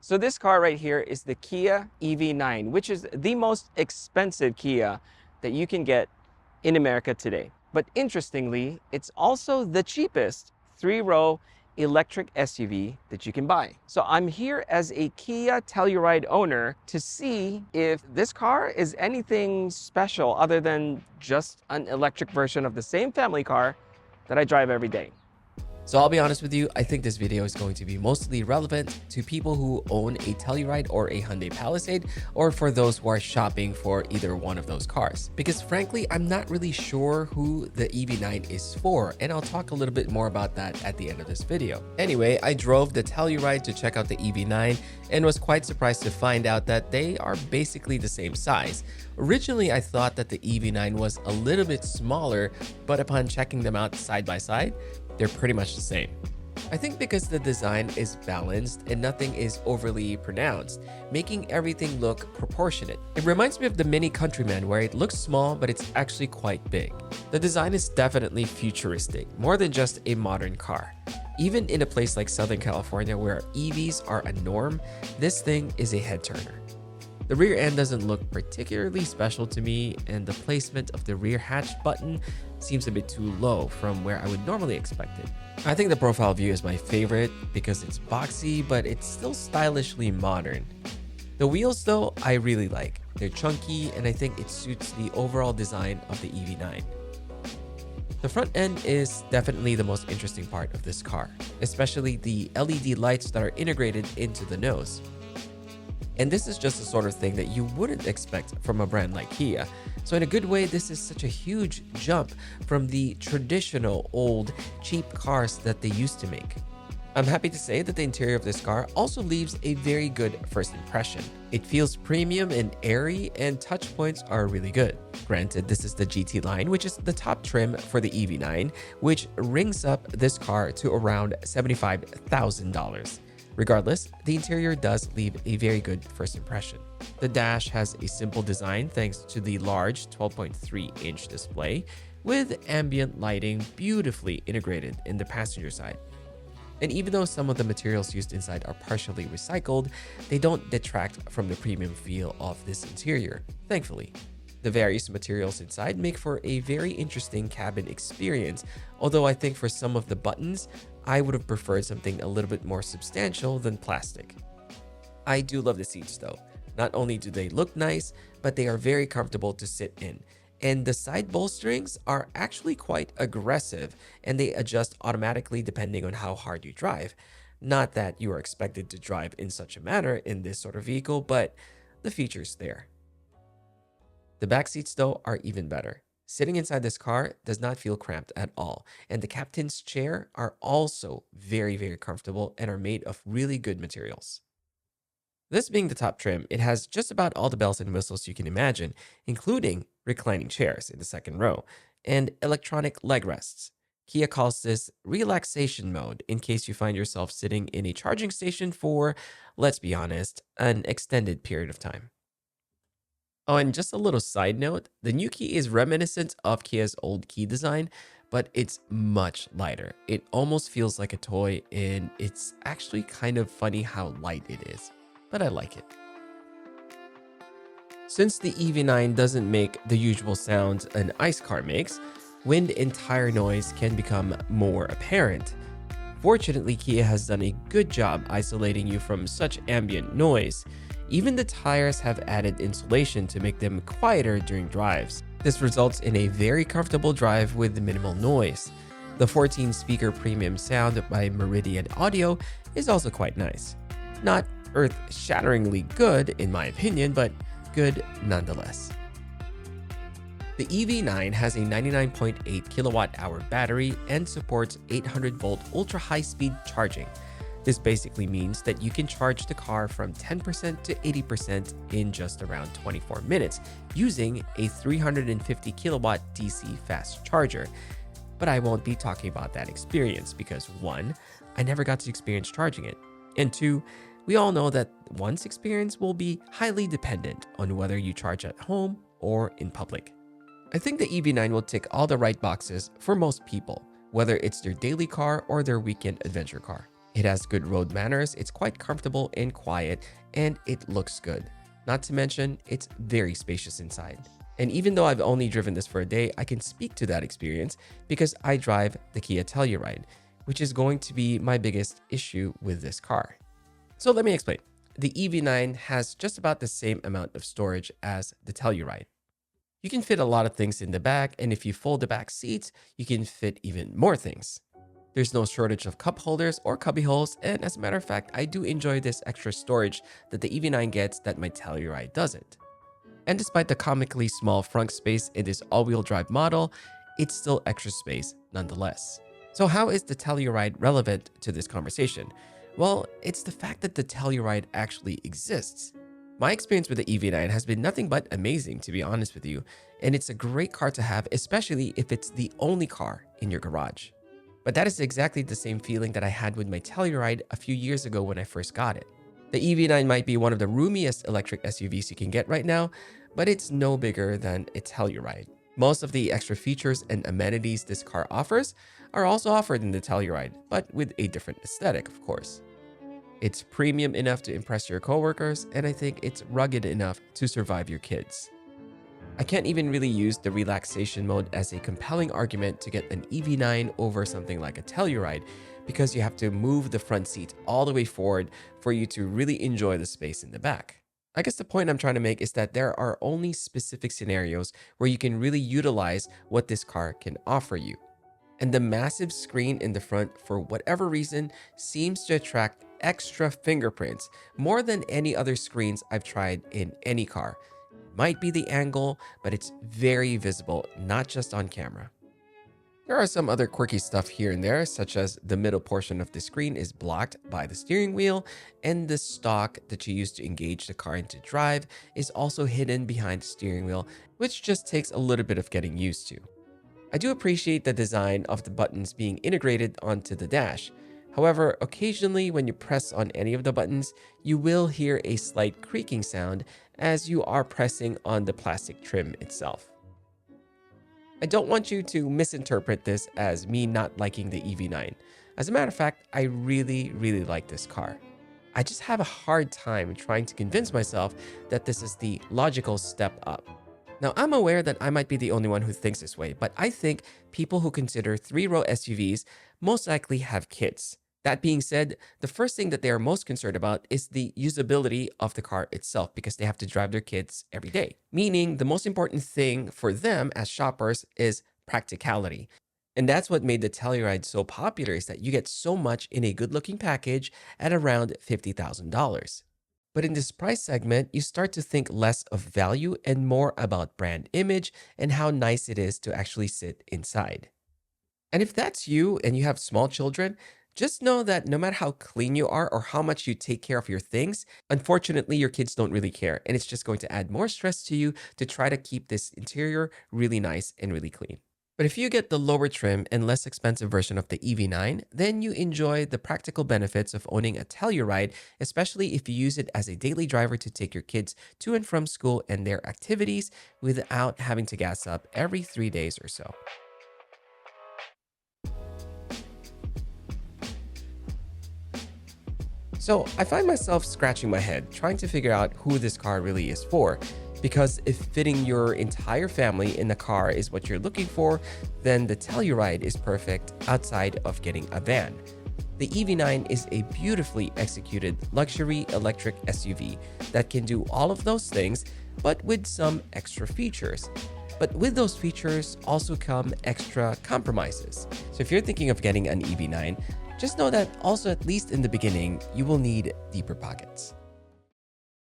So this car right here is the Kia EV9, which is the most expensive Kia that you can get in America today. But interestingly, it's also the cheapest three-row electric SUV that you can buy. So I'm here as a Kia Telluride owner to see if this car is anything special other than just an electric version of the same family car that I drive every day. So I'll be honest with you, I think this video is going to be mostly relevant to people who own a Telluride or a Hyundai Palisade, or for those who are shopping for either one of those cars. Because frankly, I'm not really sure who the EV9 is for, and I'll talk a little bit more about that at the end of this video. Anyway, I drove the Telluride to check out the EV9 and was quite surprised to find out that they are basically the same size. Originally, I thought that the EV9 was a little bit smaller, but upon checking them out side by side, they're pretty much the same. I think because the design is balanced and nothing is overly pronounced, making everything look proportionate. It reminds me of the Mini Countryman, where it looks small but it's actually quite big. The design is definitely futuristic, more than just a modern car. Even in a place like Southern California where EVs are a norm, this thing is a head turner. The rear end doesn't look particularly special to me, and the placement of the rear hatch button seems a bit too low from where I would normally expect it. I think the profile view is my favorite because it's boxy, but it's still stylishly modern. The wheels though, I really like. They're chunky, and I think it suits the overall design of the EV9. The front end is definitely the most interesting part of this car, especially the LED lights that are integrated into the nose. And this is just the sort of thing that you wouldn't expect from a brand like Kia. So in a good way, this is such a huge jump from the traditional old cheap cars that they used to make. I'm happy to say that the interior of this car also leaves a very good first impression. It feels premium and airy, and touch points are really good. Granted, this is the GT line, which is the top trim for the EV9, which rings up this car to around $75,000. Regardless, the interior does leave a very good first impression. The dash has a simple design thanks to the large 12.3-inch display, with ambient lighting beautifully integrated in the passenger side. And even though some of the materials used inside are partially recycled, they don't detract from the premium feel of this interior, thankfully. The various materials inside make for a very interesting cabin experience, although I think for some of the buttons, I would have preferred something a little bit more substantial than plastic. I do love the seats though. Not only do they look nice, but they are very comfortable to sit in. And the side bolsterings are actually quite aggressive, and they adjust automatically depending on how hard you drive. Not that you are expected to drive in such a manner in this sort of vehicle, but the feature's there. The back seats though are even better. Sitting inside this car does not feel cramped at all, and the captain's chair are also very comfortable and are made of really good materials. This being the top trim, it has just about all the bells and whistles you can imagine, including reclining chairs in the second row and electronic leg rests. Kia calls this relaxation mode in case you find yourself sitting in a charging station for, let's be honest, an extended period of time. Oh, and just a little side note, the new key is reminiscent of Kia's old key design, but it's much lighter. It almost feels like a toy, and it's actually kind of funny how light it is, but I like it. Since the EV9 doesn't make the usual sounds an ICE car makes, wind and tire noise can become more apparent. Fortunately, Kia has done a good job isolating you from such ambient noise. Even the tires have added insulation to make them quieter during drives. This results in a very comfortable drive with minimal noise. The 14-speaker premium sound by Meridian Audio is also quite nice. Not earth-shatteringly good in my opinion, but good nonetheless. The EV9 has a 99.8 kilowatt-hour battery and supports 800-volt ultra-high-speed charging. This basically means that you can charge the car from 10% to 80% in just around 24 minutes using a 350 kilowatt DC fast charger. But I won't be talking about that experience because 1, I never got to experience charging it, and 2, we all know that one's experience will be highly dependent on whether you charge at home or in public. I think the EV9 will tick all the right boxes for most people, whether it's their daily car or their weekend adventure car. It has good road manners, it's quite comfortable and quiet, and it looks good. Not to mention, it's very spacious inside. And even though I've only driven this for a day, I can speak to that experience because I drive the Kia Telluride, which is going to be my biggest issue with this car. So let me explain. The EV9 has just about the same amount of storage as the Telluride. You can fit a lot of things in the back, and if you fold the back seats, you can fit even more things. There's no shortage of cup holders or cubby holes, and as a matter of fact, I do enjoy this extra storage that the EV9 gets that my Telluride doesn't. And despite the comically small front space in this all-wheel drive model, it's still extra space nonetheless. So how is the Telluride relevant to this conversation? Well, it's the fact that the Telluride actually exists. My experience with the EV9 has been nothing but amazing, to be honest with you, and it's a great car to have, especially if it's the only car in your garage. But that is exactly the same feeling that I had with my Telluride a few years ago when I first got it. The EV9 might be one of the roomiest electric SUVs you can get right now, but it's no bigger than a Telluride. Most of the extra features and amenities this car offers are also offered in the Telluride, but with a different aesthetic, of course. It's premium enough to impress your coworkers, and I think it's rugged enough to survive your kids. I can't even really use the relaxation mode as a compelling argument to get an EV9 over something like a Telluride, because you have to move the front seat all the way forward for you to really enjoy the space in the back. I guess the point I'm trying to make is that there are only specific scenarios where you can really utilize what this car can offer you. And the massive screen in the front, for whatever reason, seems to attract extra fingerprints more than any other screens I've tried in any car. It might be the angle, but it's very visible, not just on camera. There are some other quirky stuff here and there, such as the middle portion of the screen is blocked by the steering wheel, and the stalk that you use to engage the car into drive is also hidden behind the steering wheel, which just takes a little bit of getting used to. I do appreciate the design of the buttons being integrated onto the dash. However, occasionally when you press on any of the buttons, you will hear a slight creaking sound as you are pressing on the plastic trim itself. I don't want you to misinterpret this as me not liking the EV9. As a matter of fact, I really like this car. I just have a hard time trying to convince myself that this is the logical step up. Now, I'm aware that I might be the only one who thinks this way, but I think people who consider three-row SUVs most likely have kids. That being said, the first thing that they are most concerned about is the usability of the car itself, because they have to drive their kids every day. Meaning, the most important thing for them as shoppers is practicality. And that's what made the Telluride so popular, is that you get so much in a good-looking package at around $50,000. But in this price segment, you start to think less of value and more about brand image and how nice it is to actually sit inside. And if that's you and you have small children, just know that no matter how clean you are or how much you take care of your things, unfortunately, your kids don't really care. And it's just going to add more stress to you to try to keep this interior really nice and really clean. But if you get the lower trim and less expensive version of the EV9, then you enjoy the practical benefits of owning a Telluride, especially if you use it as a daily driver to take your kids to and from school and their activities without having to gas up every 3 days or so. So I find myself scratching my head trying to figure out who this car really is for. Because if fitting your entire family in the car is what you're looking for, then the Telluride is perfect outside of getting a van. The EV9 is a beautifully executed luxury electric SUV that can do all of those things, but with some extra features. But with those features also come extra compromises. So if you're thinking of getting an EV9, just know that also, at least in the beginning, you will need deeper pockets.